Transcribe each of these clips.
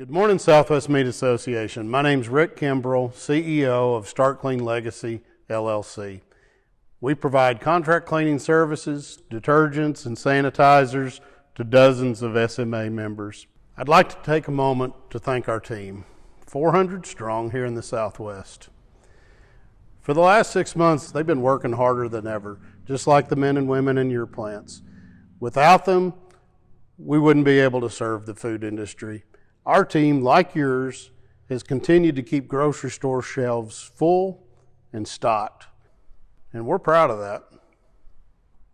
Good morning, Southwest Meat Association. My name's Rick Kimbrell, CEO of Start Clean Legacy, LLC. We provide contract cleaning services, detergents, and sanitizers to dozens of SMA members. I'd like to take a moment to thank our team, 400 strong here in the Southwest. For the last 6 months, they've been working harder than ever, just like the men and women in your plants. Without them, we wouldn't be able to serve the food industry. Our team, like yours, has continued to keep grocery store shelves full and stocked, and we're proud of that.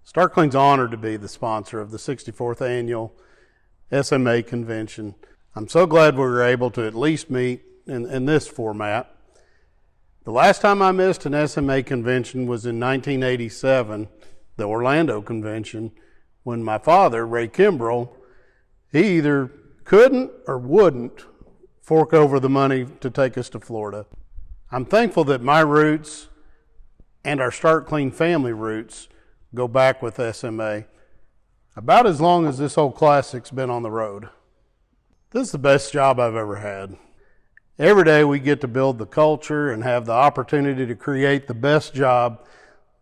Start Clean's honored to be the sponsor of the 64th Annual SMA Convention. I'm so glad we were able to at least meet in this format. The last time I missed an SMA convention was in 1987, the Orlando convention, when my father, Ray Kimbrell, he either couldn't or wouldn't fork over the money to take us to Florida. I'm thankful that my roots and our Start Clean family roots go back with SMA about as long as this old classic's been on the road. This is the best job I've ever had. Every day we get to build the culture and have the opportunity to create the best job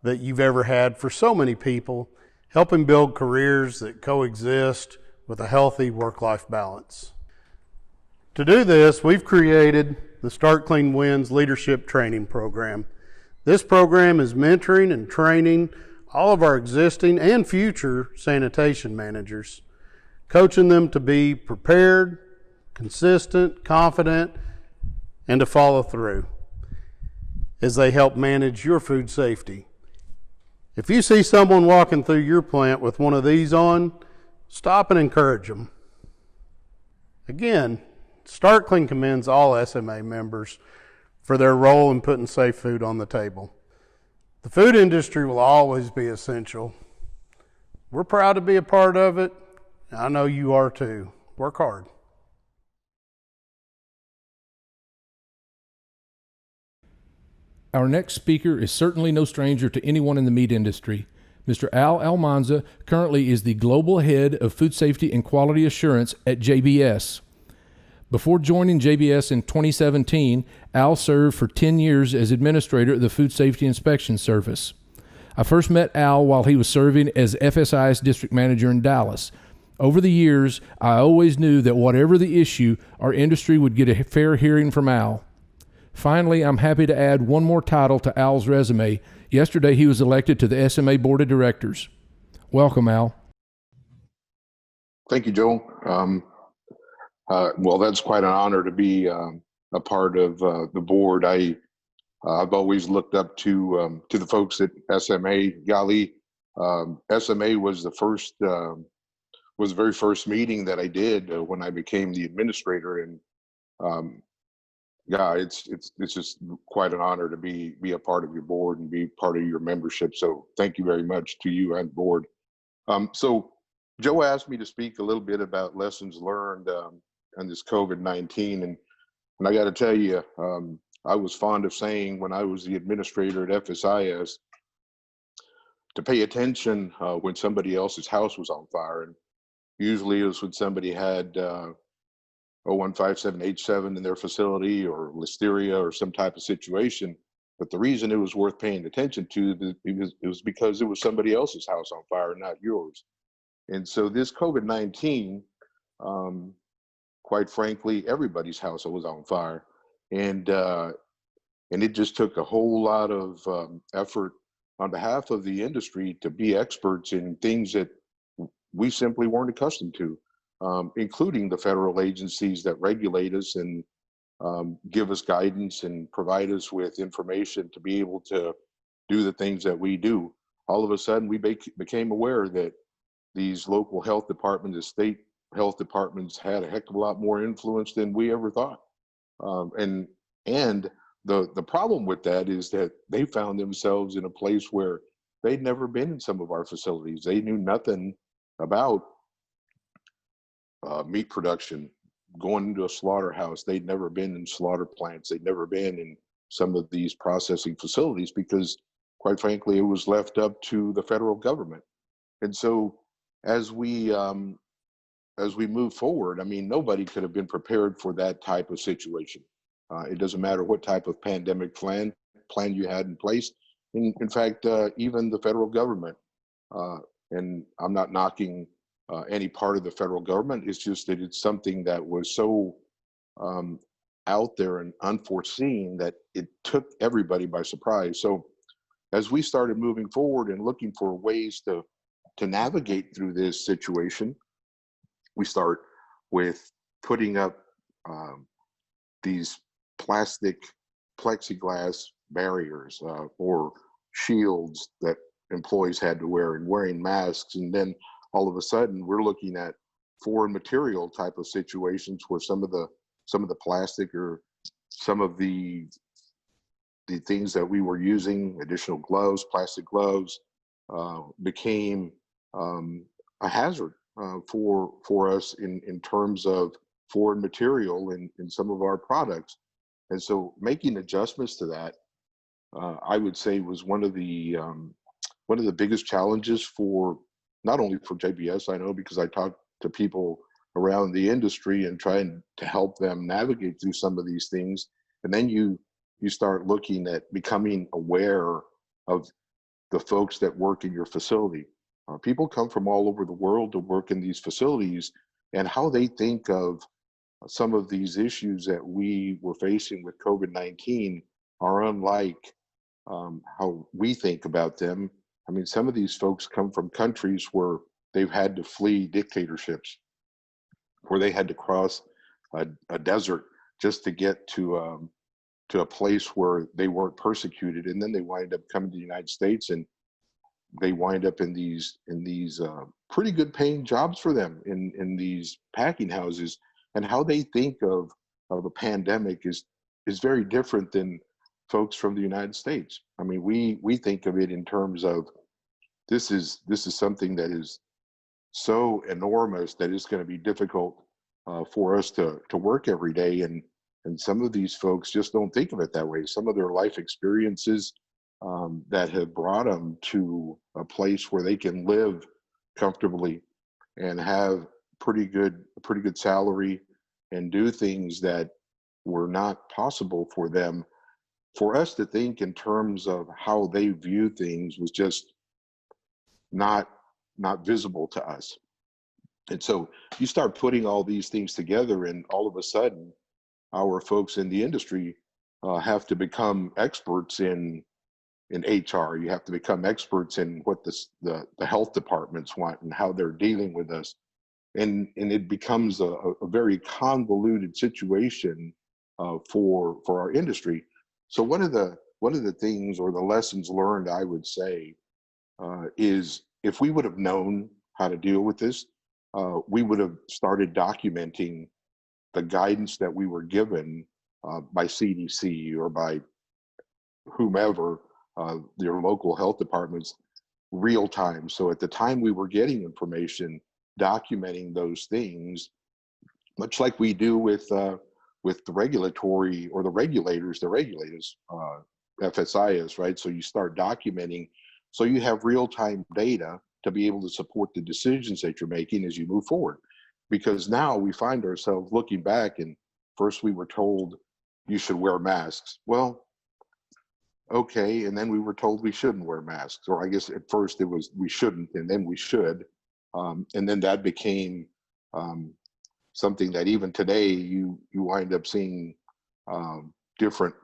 that you've ever had for so many people, helping build careers that coexist with a healthy work-life balance. To do this, we've created the Start Clean Wins Leadership Training Program. This program is mentoring and training all of our existing and future sanitation managers, coaching them to be prepared, consistent, confident, and to follow through as they help manage your food safety. If you see someone walking through your plant with one of these on, stop and encourage them. Again, Start Clean commends all SMA members for their role in putting safe food on the table. The food industry will always be essential. We're proud to be a part of it. I know you are too. Work hard. Our next speaker is certainly no stranger to anyone in the meat industry. Mr. Al Almanza currently is the Global Head of Food Safety and Quality Assurance at JBS. Before joining JBS in 2017, Al served for 10 years as Administrator of the Food Safety Inspection Service. I first met Al while he was serving as FSI's District Manager in Dallas. Over the years, I always knew that whatever the issue, our industry would get a fair hearing from Al. Finally, I'm happy to add one more title to Al's resume. Yesterday, he was elected to the SMA Board of Directors. Welcome, Al. Thank you, Joe. Well, that's quite an honor to be a part of the board. I've always looked up to the folks at SMA. Golly, SMA was the very first meeting that I did when I became the administrator, and yeah, it's just quite an honor to be a part of your board and be part of your membership. So thank you very much to you and board. So Joe asked me to speak a little bit about lessons learned on this COVID-19, and I got to tell you, I was fond of saying when I was the administrator at FSIS to pay attention when somebody else's house was on fire, and usually it was when somebody had 0157H7 in their facility or listeria or some type of situation. But the reason it was worth paying attention to it was because it was somebody else's house on fire, not yours. And so this COVID-19, quite frankly, everybody's house was on fire. And it just took a whole lot of effort on behalf of the industry to be experts in things that we simply weren't accustomed to. Including the federal agencies that regulate us and give us guidance and provide us with information to be able to do the things that we do. All of a sudden, we became aware that these local health departments, the state health departments had a heck of a lot more influence than we ever thought. And the problem with that is that they found themselves in a place where they'd never been in some of our facilities. They knew nothing about meat production, going into a slaughterhouse. They'd never been in slaughter plants. They'd never been in some of these processing facilities because, quite frankly, it was left up to the federal government. And so as we as we move forward, I mean, nobody could have been prepared for that type of situation. It doesn't matter what type of pandemic plan you had in place. In fact, even the federal government, and I'm not knocking any part of the federal government. It's just that it's something that was so um, out there and unforeseen that it took everybody by surprise. So as we started moving forward and looking for ways to navigate through this situation, we start with putting up these plastic plexiglass barriers or shields that employees had to wear, and wearing masks. And then all of a sudden we're looking at foreign material type of situations where some of the plastic or some of the things that we were using, additional gloves, plastic gloves, became a hazard for us in terms of foreign material in some of our products. And so making adjustments to that, I would say, was one of the biggest challenges for not only for JBS, I know, because I talked to people around the industry and trying to help them navigate through some of these things. And then you start looking at becoming aware of the folks that work in your facility. People come from all over the world to work in these facilities, and how they think of some of these issues that we were facing with COVID-19 are unlike how we think about them. I mean, some of these folks come from countries where they've had to flee dictatorships, where they had to cross a desert just to get to a place where they weren't persecuted, and then they wind up coming to the United States, and they wind up in these pretty good paying jobs for them in these packing houses. And how they think of a pandemic is very different than folks from the United States. I mean, we think of it in terms of this is something that is so enormous that it's going to be difficult for us to work every day. And some of these folks just don't think of it that way. Some of their life experiences that have brought them to a place where they can live comfortably and have a pretty good salary and do things that were not possible for them. For us to think in terms of how they view things was just not visible to us. And so you start putting all these things together, and all of a sudden our folks in the industry have to become experts in HR. You have to become experts in what the health departments want and how they're dealing with us. And it becomes a very convoluted situation for our industry. So one of the things, or the lessons learned, I would say, is if we would have known how to deal with this, we would have started documenting the guidance that we were given by CDC or by whomever, their local health departments, real time. So at the time we were getting information, documenting those things, much like we do with the regulatory, or the regulators, FSIS, right? So you start documenting, so you have real-time data to be able to support the decisions that you're making as you move forward. Because now we find ourselves looking back, and first we were told you should wear masks. Well, okay, and then we were told we shouldn't wear masks, or I guess at first it was we shouldn't, and then we should, and then that became something that even today you wind up seeing different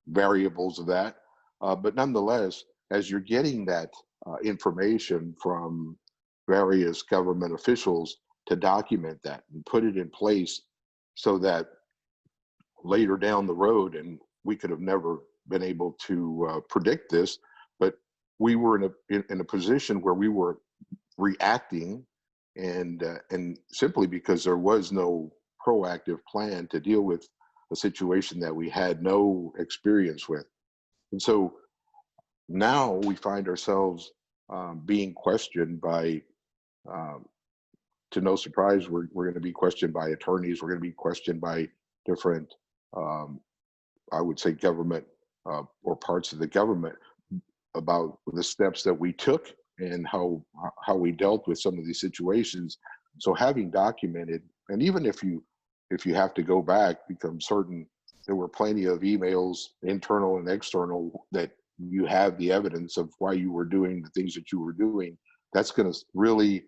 variables of that. But nonetheless, as you're getting that information from various government officials, to document that and put it in place so that later down the road, and we could have never been able to predict this, but we were in a position where we were reacting, and simply because there was no proactive plan to deal with a situation that we had no experience with. And so now we find ourselves being questioned by, to no surprise, we're going to be questioned by attorneys. We're going to be questioned by different, I would say, government or parts of the government about the steps that we took and how we dealt with some of these situations. So having documented, and even if you have to go back, become certain there were plenty of emails, internal and external, that you have the evidence of why you were doing the things that you were doing. That's going to really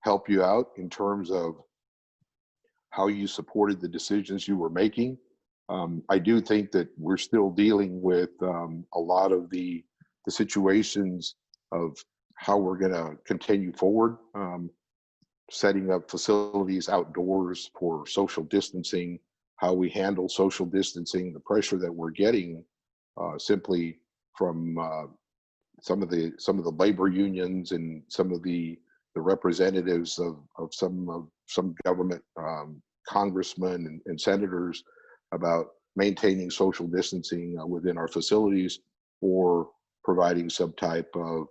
help you out in terms of how you supported the decisions you were making. I do think that we're still dealing with a lot of the situations of how we're going to continue forward, setting up facilities outdoors for social distancing, how we handle social distancing, the pressure that we're getting simply from some of the labor unions and some of the representatives of some government congressmen and senators about maintaining social distancing within our facilities, or providing some type of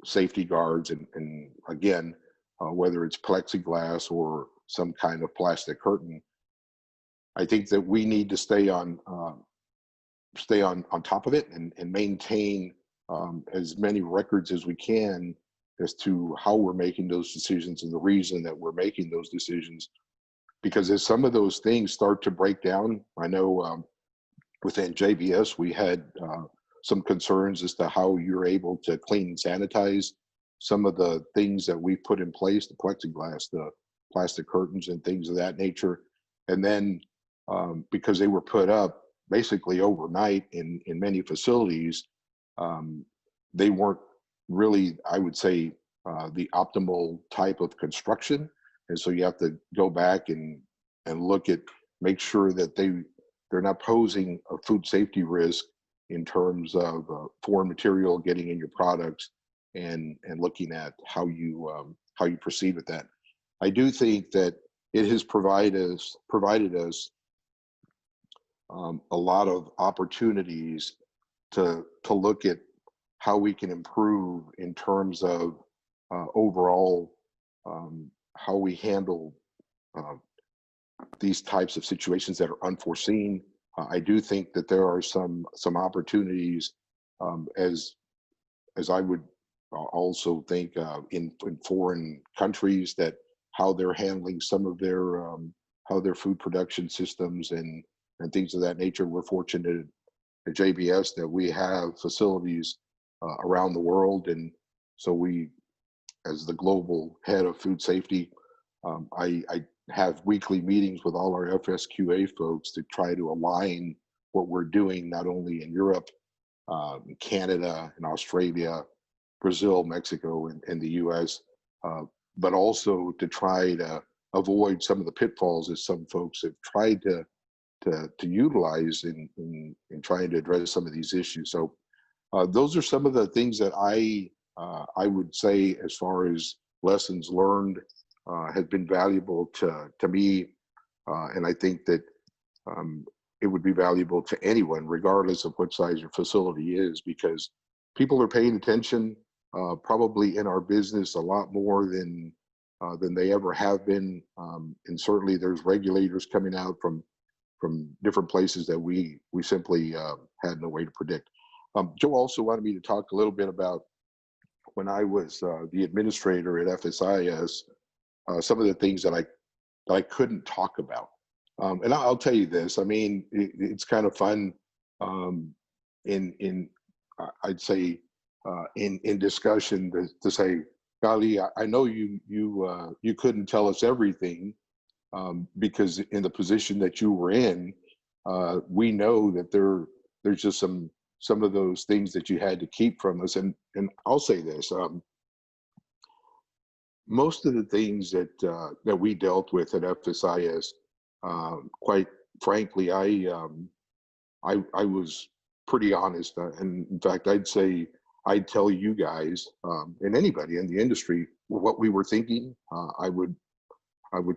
safety guards, and again, whether it's plexiglass or some kind of plastic curtain. I think that we need to stay on top of it and maintain as many records as we can as to how we're making those decisions and the reason that we're making those decisions. Because as some of those things start to break down, I know within JBS we had some concerns as to how you're able to clean and sanitize some of the things that we put in place, the plexiglass, the plastic curtains and things of that nature. And then because they were put up basically overnight in many facilities, they weren't really, I would say, the optimal type of construction. And so you have to go back and look at, make sure that they're not posing a food safety risk in terms of foreign material getting in your products, and looking at how you proceed with that. I do think that it has provided us a lot of opportunities to look at how we can improve in terms of overall how we handle these types of situations that are unforeseen. I do think that there are some opportunities, as I would also think in foreign countries, that how they're handling some of their how their food production systems and things of that nature. We're fortunate at JBS that we have facilities around the world, and so we, as the global head of food safety, I have weekly meetings with all our FSQA folks to try to align what we're doing, not only in Europe, Canada, and Australia, Brazil, Mexico, and the US, but also to try to avoid some of the pitfalls that some folks have tried to utilize in trying to address some of these issues. So those are some of the things that I would say, as far as lessons learned, have been valuable to me, and I think that it would be valuable to anyone, regardless of what size your facility is, because people are paying attention, probably in our business a lot more than they ever have been, and certainly there's regulators coming out from different places that we simply had no way to predict. Joe also wanted me to talk a little bit about when I was the administrator at FSIS, some of the things that I couldn't talk about. And I'll tell you this, I mean, it's kind of fun I'd say in discussion to say, golly, I know you couldn't tell us everything, because in the position that you were in, we know that there's just some of those things that you had to keep from us. And I'll say this, most of the things that we dealt with at FSIS, quite frankly, I was pretty honest, and in fact, I'd tell you guys and anybody in the industry what we were thinking. I would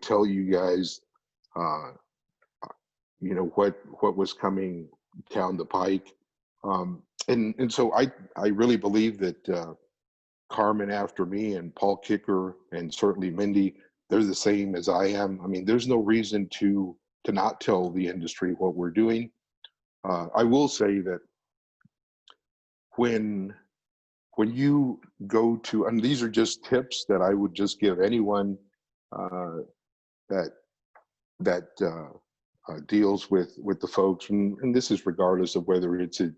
tell you guys, what was coming down the pike, and so I really believe that Carmen after me, and Paul Kicker, and certainly Mindy, they're the same as I am. I mean, there's no reason to not tell the industry what we're doing. I will say that when you go to, and these are just tips that I would just give anyone uh, that deals with the folks, and this is regardless of whether it's at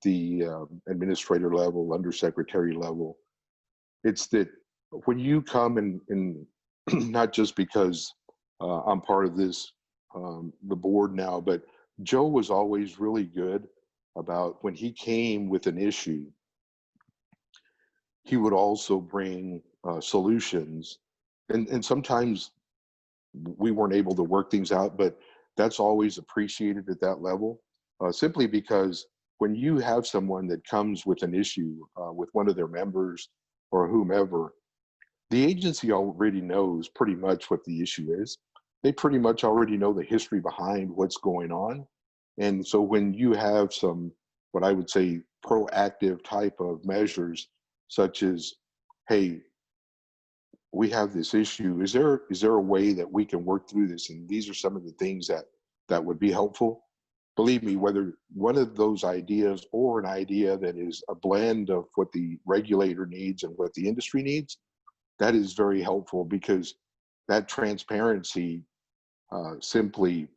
the administrator level, undersecretary level. It's that when you come and not just because I'm part of this the board now, but Joe was always really good about when he came with an issue, he would also bring solutions, and sometimes we weren't able to work things out, but that's always appreciated at that level, simply because when you have someone that comes with an issue with one of their members or whomever, the agency already knows pretty much what the issue is. They pretty much already know the history behind what's going on. And so when you have some, what I would say, proactive type of measures, such as, hey, we have this issue. Is there a way that we can work through this? And these are some of the things that would be helpful. Believe me, whether one of those ideas or an idea that is a blend of what the regulator needs and what the industry needs, that is very helpful, because that transparency simply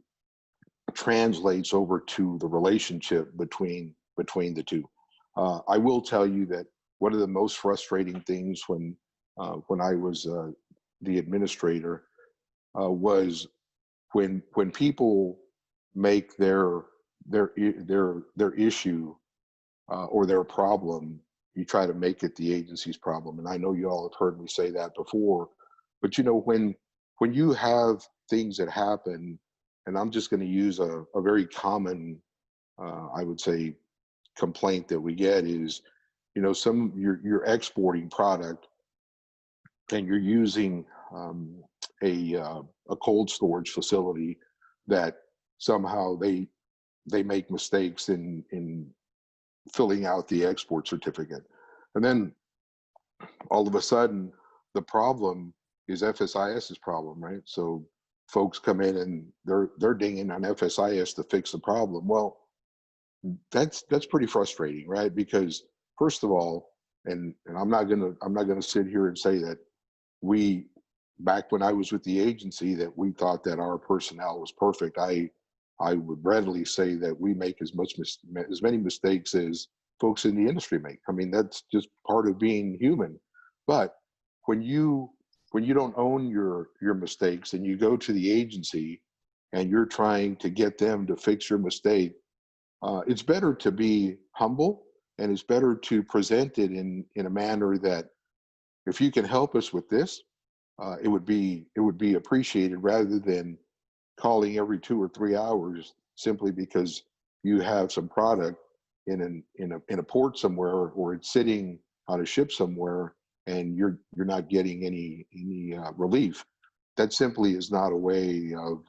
translates over to the relationship between the two. I will tell you that one of the most frustrating things when I was the administrator was when people make their issue or their problem, you try to make it the agency's problem. And I know you all have heard me say that before, but you know, when you have things that happen, and I'm just going to use a very common, I would say, complaint that we get is, you know, you're exporting product and you're using a cold storage facility that somehow they make mistakes in filling out the export certificate, and then all of a sudden the problem is FSIS's problem, right? So folks come in and they're dinging on FSIS to fix the problem. Well, that's pretty frustrating, right? Because first of all, and I'm not gonna sit here and say that we, back when I was with the agency, that we thought that our personnel was perfect. I would readily say that we make as many mistakes as folks in the industry make. I mean, that's just part of being human. But when you don't own your mistakes and you go to the agency and you're trying to get them to fix your mistake, it's better to be humble, and it's better to present it in a manner that, if you can help us with this, it would be appreciated, rather than calling every 2 or 3 hours simply because you have some product in a port somewhere, or it's sitting on a ship somewhere, and you're not getting any relief. That simply is not a way of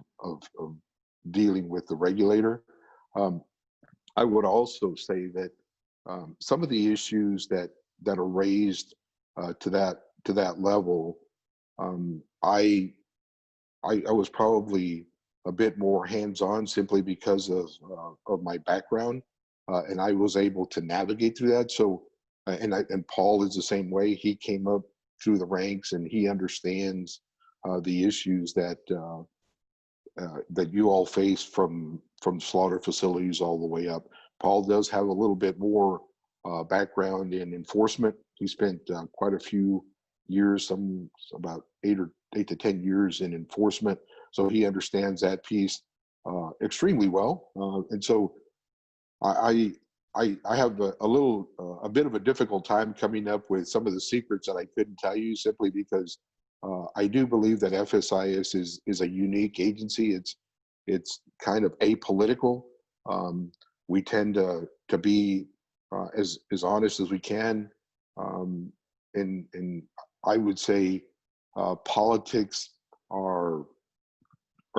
dealing with the regulator. I would also say that some of the issues that are raised to that level, I was probably a bit more hands-on, simply because of my background, and I was able to navigate through that. So, and Paul is the same way. He came up through the ranks, and he understands the issues that you all face from slaughter facilities all the way up. Paul does have a little bit more background in enforcement. He spent quite a few years, about 8 to 10 years in enforcement. So he understands that piece extremely well. And so I have a bit of a difficult time coming up with some of the secrets that I couldn't tell you, simply because I do believe that FSIS is a unique agency. It's kind of apolitical. We tend to be as honest as we can, and I would say politics are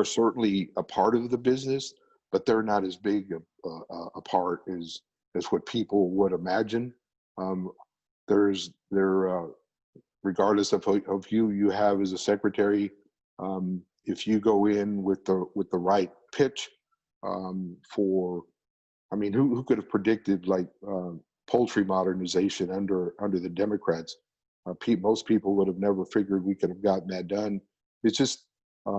certainly a part of the business, but they're not as big a part as what people would imagine. Regardless of who you have as a secretary, if you go in with the right pitch for, I mean, who could have predicted like poultry modernization under the Democrats? Most people would have never figured we could have gotten that done. it's just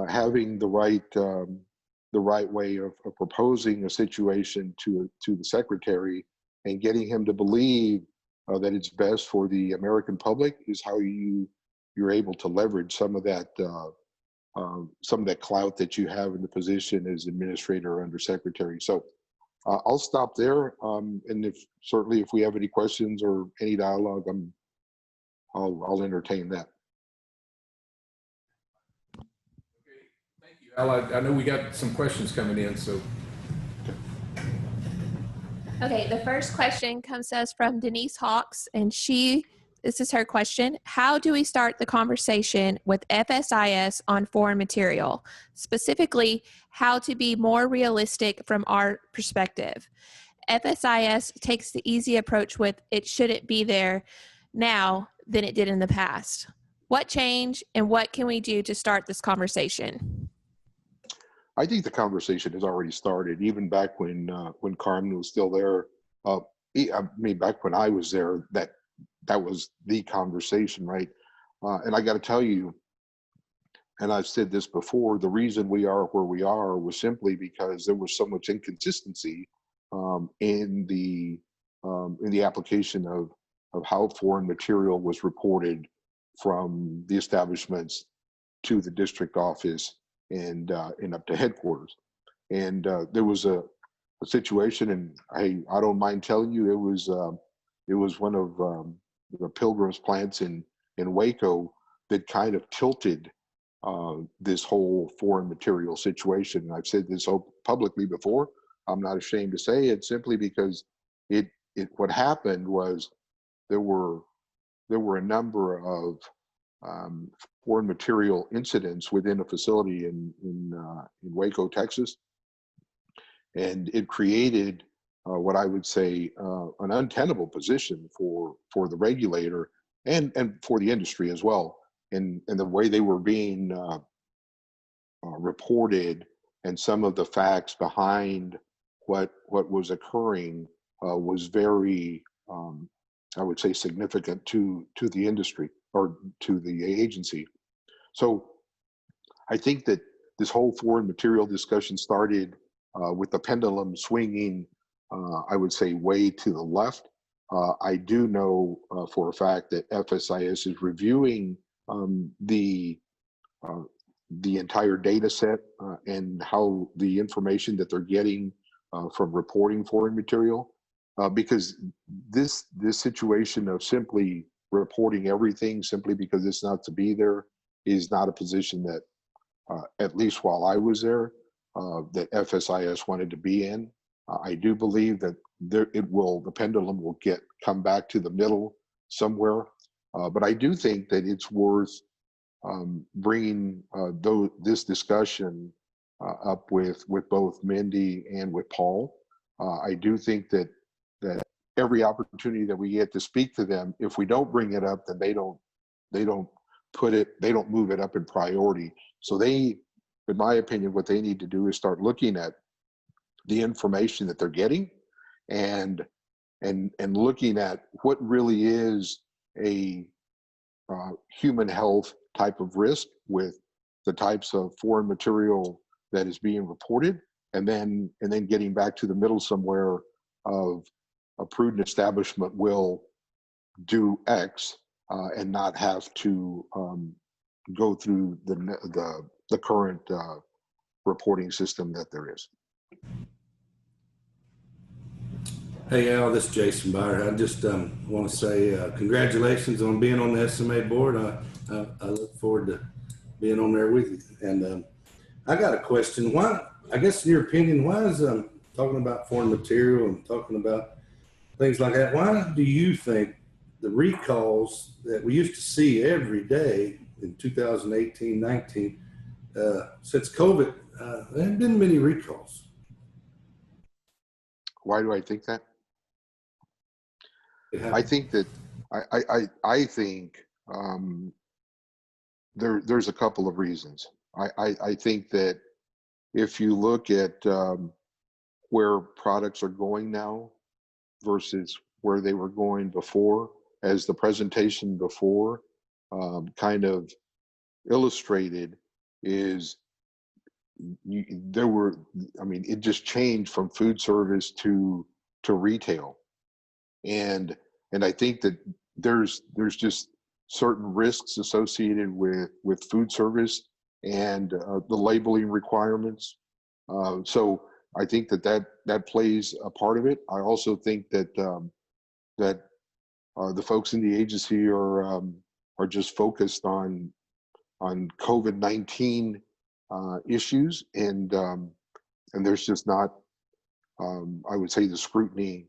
having the right way of proposing a situation to the secretary and getting him to believe that it's best for the American public is how you're able to leverage some of that clout that you have in the position as administrator or undersecretary. So I'll stop there, and if we have any questions or any dialogue, I'll entertain that. Thank you, Al. I know we got some questions coming in, so. Okay, the first question comes to us from Denise Hawks, and this is her question. How do we start the conversation with FSIS on foreign material? Specifically, how to be more realistic from our perspective. FSIS takes the easy approach with it shouldn't be there now than it did in the past. What changed and what can we do to start this conversation? I think the conversation has already started, even back when Carmen was still there. I mean, back when I was there, that was the conversation, right? And I got to tell you, and I've said this before, the reason we are where we are was simply because there was so much inconsistency in the application of how foreign material was reported from the establishments to the district office and up to headquarters. And there was a situation, and I don't mind telling you, it was one of the Pilgrim's plants in Waco that kind of tilted this whole foreign material situation. And I've said this publicly before. I'm not ashamed to say it, simply because what happened was there were a number of foreign material incidents within a facility in Waco, Texas, and it created what I would say an untenable position for the regulator and for the industry as well, and the way they were being reported, and some of the facts behind what was occurring was very, I would say, significant to the industry or to the agency. So I think that this whole foreign material discussion started with the pendulum swinging, I would say, way to the left. I do know for a fact that FSIS is reviewing the entire data set and how the information that they're getting from reporting foreign material, because this situation of simply reporting everything simply because it's not to be there is not a position that, at least while I was there, that FSIS wanted to be in. I do believe that the pendulum will come back to the middle somewhere. But I do think that it's worth bringing this discussion up with both Mindy and with Paul. I do think that every opportunity that we get to speak to them, if we don't bring it up, then they don't move it up in priority. So they, in my opinion, what they need to do is start looking at the information that they're getting and looking at what really is a human health type of risk with the types of foreign material that is being reported, and then getting back to the middle somewhere of a prudent establishment will do X and not have to go through the current reporting system that there is. Hey Al, this is Jason Byer. I just want to say congratulations on being on the SMA board. I look forward to being on there with you. And I got a question. Why, I guess in your opinion, why is talking about foreign material and talking about things like that, why do you think the recalls that we used to see every day in 2018, 19, since COVID, there haven't been many recalls? Why do I think that? I think that I think there's a couple of reasons. I think that if you look at where products are going now versus where they were going before, as the presentation before kind of illustrated, is there were, I mean, it just changed from food service to retail. And I think that there's just certain risks associated with food service and the labeling requirements. So I think that plays a part of it. I also think that the folks in the agency are just focused on COVID-19 issues, and there's just not, I would say, the scrutiny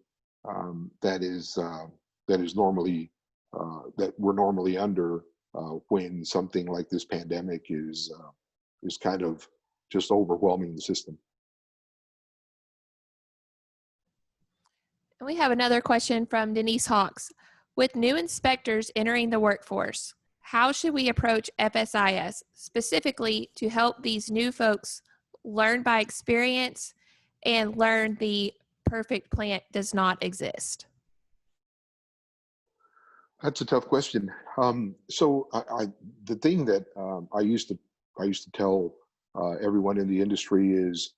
that is normally that we're normally under when something like this pandemic is kind of just overwhelming the system. And we have another question from Denise Hawks. With new inspectors entering the workforce, how should we approach FSIS specifically to help these new folks learn by experience and learn the perfect plant does not exist? That's a tough question. So the thing that I used to tell everyone in the industry is,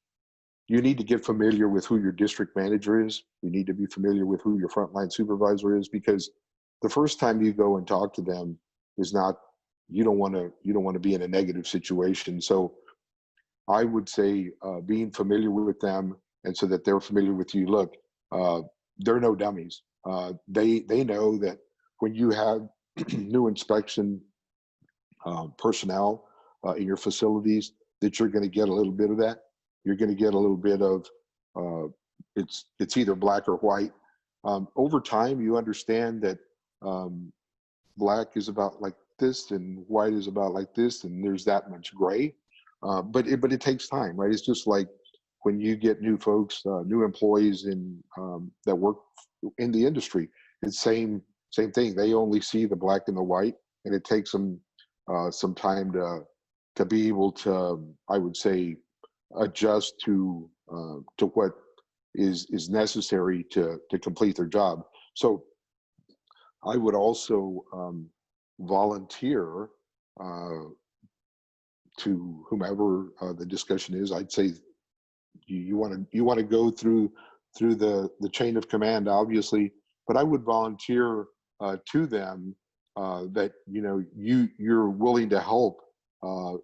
you need to get familiar with who your district manager is. You need to be familiar with who your frontline supervisor is, because the first time you go and talk to them is not, you don't want to be in a negative situation. So I would say being familiar with them, and so that they're familiar with you. Look, they're no dummies. They know that when you have new inspection personnel in your facilities, that you're going to get a little bit of that. You're going to get a little bit of it's either black or white. Over time, you understand that black is about like this and white is about like this, and there's that much gray. But it takes time, right? It's just like when you get new folks, new employees in that work in the industry. It's same thing. They only see the black and the white, and it takes them some time to be able to, I would say, adjust to what is necessary to complete their job. So I would also volunteer to whomever the discussion is. I'd say you want to go through the chain of command, obviously, but I would volunteer to them that you're willing to help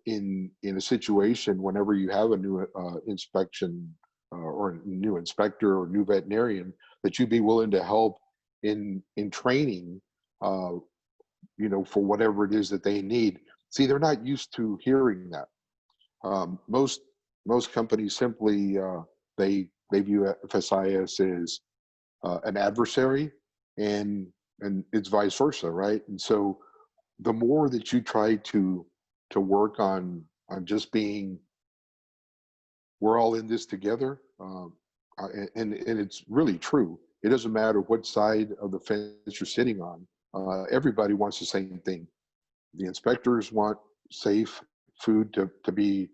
in a situation whenever you have a new inspection or a new inspector or new veterinarian, that you'd be willing to help in training, for whatever it is that they need. See, they're not used to hearing that. Most companies simply they view FSIS as an adversary, and it's vice versa, right? And so the more that you try to work on just being, we're all in this together, and it's really true. It doesn't matter what side of the fence you're sitting on. Everybody wants the same thing. The inspectors want safe food to be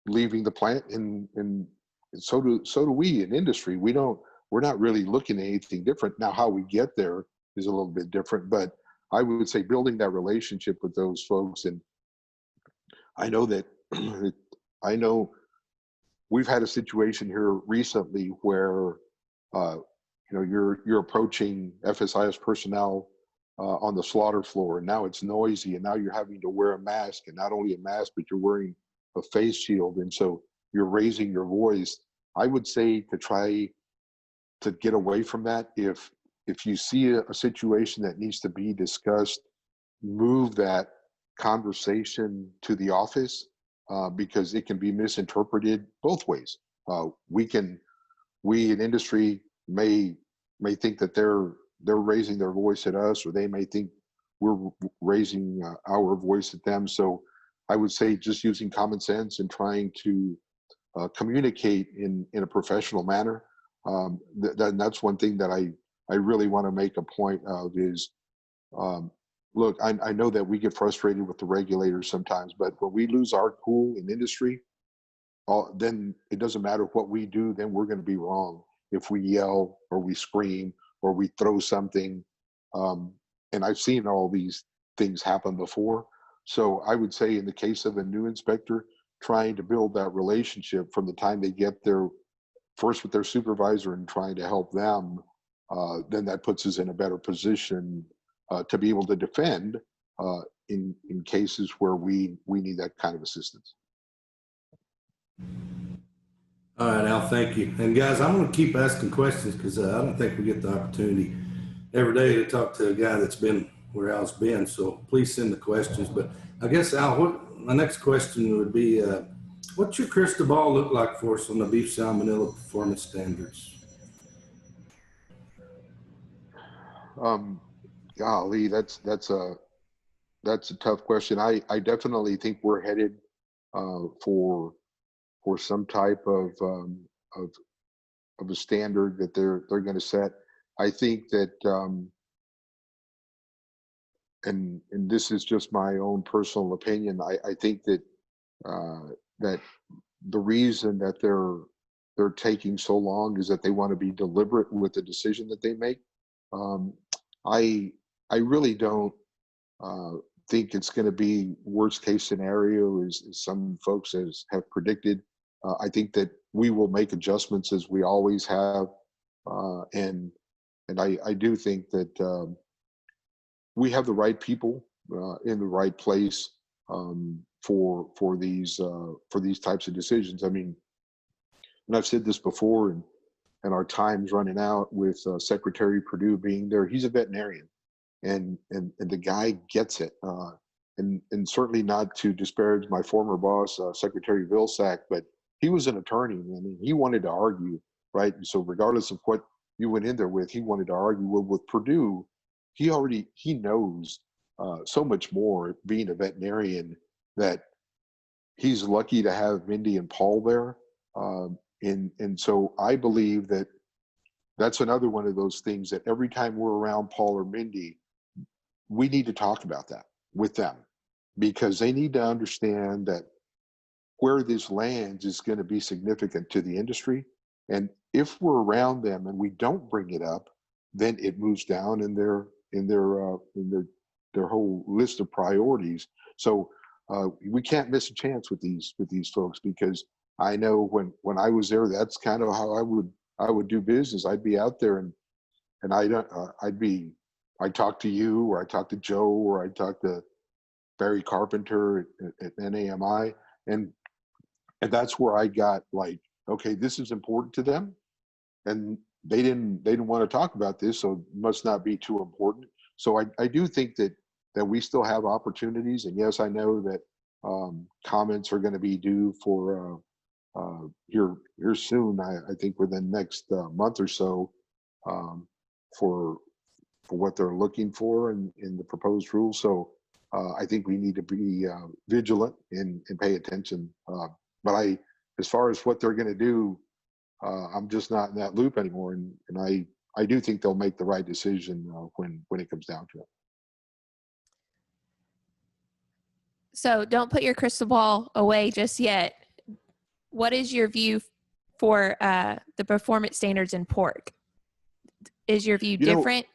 leaving the plant, and so do we in industry. We're not really looking at anything different. Now, how we get there is a little bit different, but I would say building that relationship with those folks. And I know that we've had a situation here recently where you're approaching FSIS personnel on the slaughter floor, and now it's noisy, and now you're having to wear a mask, and not only a mask, but you're wearing a face shield, and so you're raising your voice. I would say to try to get away from that. If you see a situation that needs to be discussed, move that conversation to the office, because it can be misinterpreted both ways. We in industry may think that they're raising their voice at us, or they may think we're raising our voice at them. So I would say just using common sense and trying to communicate in a professional manner. That's one thing that I really want to make a point of is, look, I know that we get frustrated with the regulators sometimes, but when we lose our cool in industry, then it doesn't matter what we do, then we're going to be wrong if we yell or we scream or we throw something. And I've seen all these things happen before. So I would say in the case of a new inspector, trying to build that relationship from the time they get there, first with their supervisor and trying to help them, then that puts us in a better position to be able to defend in cases where we need that kind of assistance. All right, Al, thank you. And guys, I'm going to keep asking questions because I don't think we get the opportunity every day to talk to a guy that's been where Al's been. So please send the questions. But I guess, Al, my next question would be, what's your crystal ball look like for us on the beef salmonella performance standards? Golly, that's a tough question. I definitely think we're headed for some type of a standard that they're going to set. I think that, and this is just my own personal opinion. I think that that the reason that they're taking so long is that they want to be deliberate with the decision that they make. I really don't think it's going to be worst case scenario as some folks have predicted. I think that we will make adjustments as we always have, and I do think that we have the right people in the right place for these types of decisions. I mean, and I've said this before, and our time's running out with Secretary Perdue being there. He's a veterinarian, and the guy gets it. And certainly not to disparage my former boss, Secretary Vilsack, but he was an attorney. I mean, he wanted to argue, right? And so regardless of what you went in there with, he wanted to argue. Well, with Perdue, he knows so much more being a veterinarian that he's lucky to have Mindy and Paul there. And so I believe that that's another one of those things that every time we're around Paul or Mindy, we need to talk about that with them, because they need to understand that where this lands is going to be significant to the industry. And if we're around them and we don't bring it up, then it moves down in their whole list of priorities. So we can't miss a chance with these folks, because I know when I was there, that's kind of how I would do business. I'd be out there and I'd talk to you, or I'd talk to Joe, or I'd talk to Barry Carpenter at NAMI, and that's where I got like, okay, this is important to them, and they didn't want to talk about this, so it must not be too important. So I do think that we still have opportunities, and yes, I know that comments are going to be due for here soon. I think within the next month or so, for what they're looking for in the proposed rule. So I think we need to be vigilant and pay attention. But as far as what they're going to do, I'm just not in that loop anymore. And I do think they'll make the right decision when it comes down to it. So don't put your crystal ball away just yet. What is your view for the performance standards in pork? Is your view different?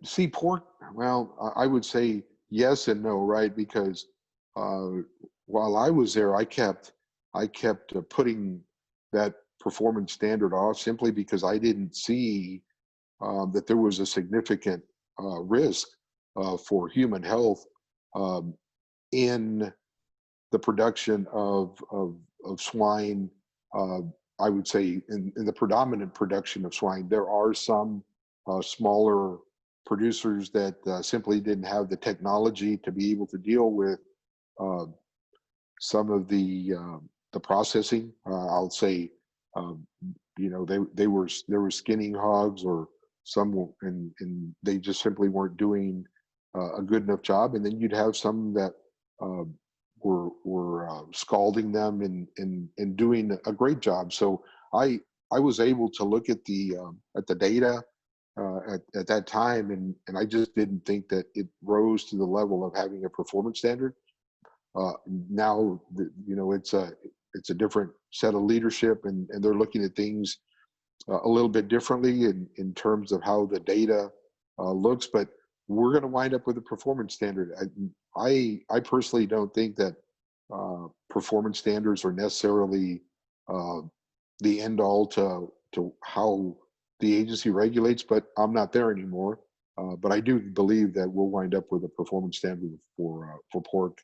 See, pork, well, I would say yes and no, right? Because while I was there, I kept putting that performance standard off simply because I didn't see that there was a significant risk for human health in the production of swine. I would say in the predominant production of swine, there are some smaller producers that simply didn't have the technology to be able to deal with some of the processing. I'll say, they were skinning hogs, or some, and they just simply weren't doing a good enough job. And then you'd have some that were scalding them and doing a great job. So I was able to look at the data at that time, and I just didn't think that it rose to the level of having a performance standard. Now, it's a different set of leadership, and they're looking at things a little bit differently in terms of how the data looks. But we're going to wind up with a performance standard. I personally don't think that performance standards are necessarily the end all to how the agency regulates, but I'm not there anymore. But I do believe that we'll wind up with a performance standard for pork.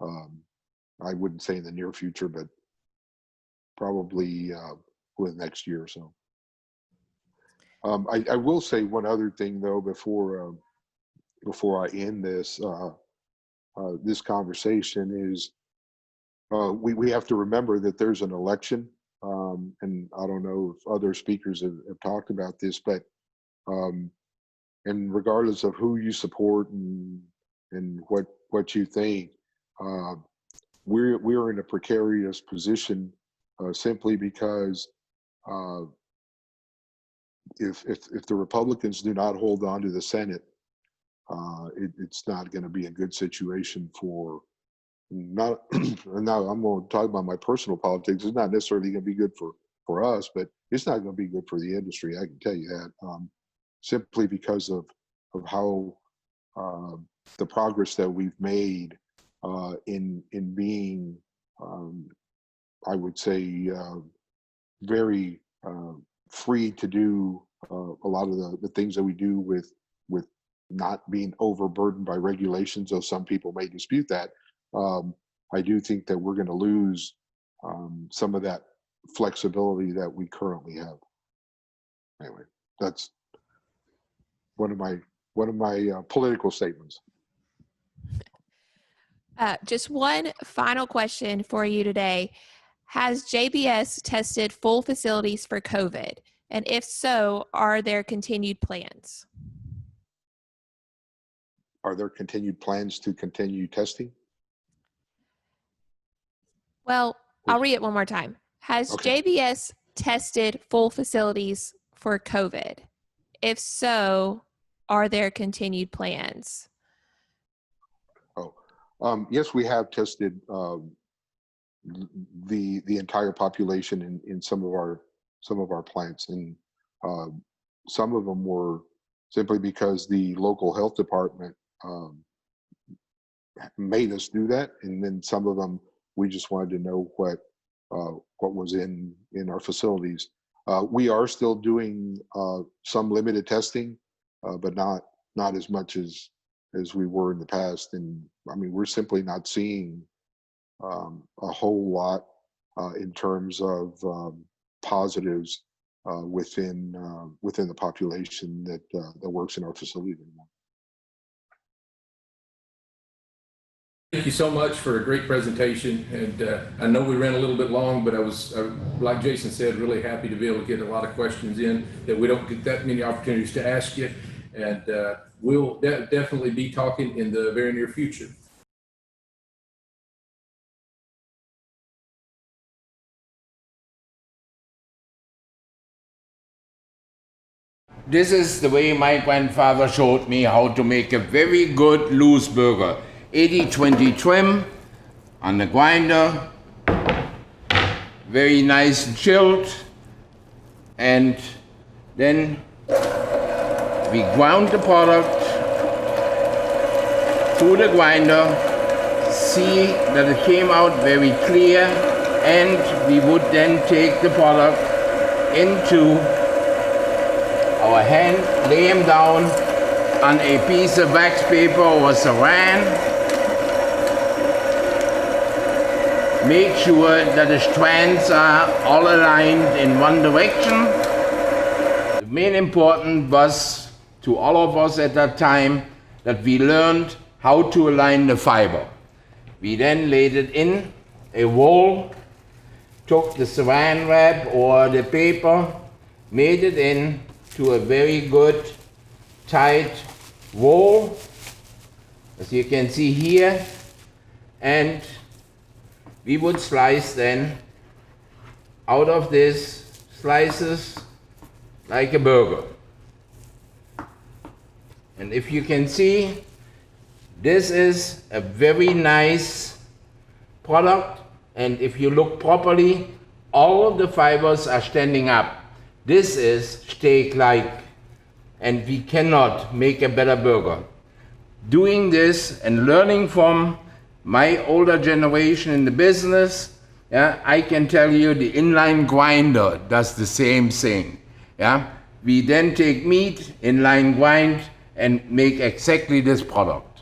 I wouldn't say in the near future, but probably within the next year or so. I will say one other thing though before I end this this conversation is we have to remember that there's an election, and I don't know if other speakers have talked about this, but and regardless of who you support and what you think, we're in a precarious position simply because if the Republicans do not hold on to the Senate, it's not going to be a good situation for not. Now I'm going to talk about my personal politics. It's not necessarily going to be good for us, but it's not going to be good for the industry. I can tell you that, simply because of how the progress that we've made in being, I would say, very free to do a lot of the things that we do with not being overburdened by regulations, though some people may dispute that. I do think that we're going to lose some of that flexibility that we currently have. Anyway, that's one of my political statements. Just one final question for you today. Has JBS tested full facilities for COVID? And if so, are there continued plans? Are there continued plans to continue testing? Well, I'll read it one more time. Has JBS tested full facilities for COVID? If so, are there continued plans? Yes, we have tested the entire population in some of our plants, and some of them were simply because the local health department made us do that, and then some of them we just wanted to know what was in our facilities. We are still doing some limited testing, but not as much as we were in the past. And I mean, we're simply not seeing a whole lot in terms of positives within the population that works in our facility anymore. Thank you so much for a great presentation. And I know we ran a little bit long, but I was, like Jason said, really happy to be able to get a lot of questions in that we don't get that many opportunities to ask you. And we'll definitely be talking in the very near future. This is the way my grandfather showed me how to make a very good loose burger. 80-20 trim on the grinder, very nice and chilled, and then we ground the product through the grinder, see that it came out very clear, and we would then take the product into our hand, lay him down on a piece of wax paper or saran. Make sure that the strands are all aligned in one direction. The main important was to all of us at that time that we learned how to align the fiber. We then laid it in a roll, took the saran wrap or the paper, made it in to a very good tight roll, as you can see here, and we would slice then out of this slices like a burger. And if you can see, this is a very nice product, and if you look properly, all of the fibers are standing up. This is steak-like, and we cannot make a better burger. doing this and learning from my older generation in the business, yeah, I can tell you the inline grinder does the same thing. Yeah? We then take meat, inline grind, and make exactly this product.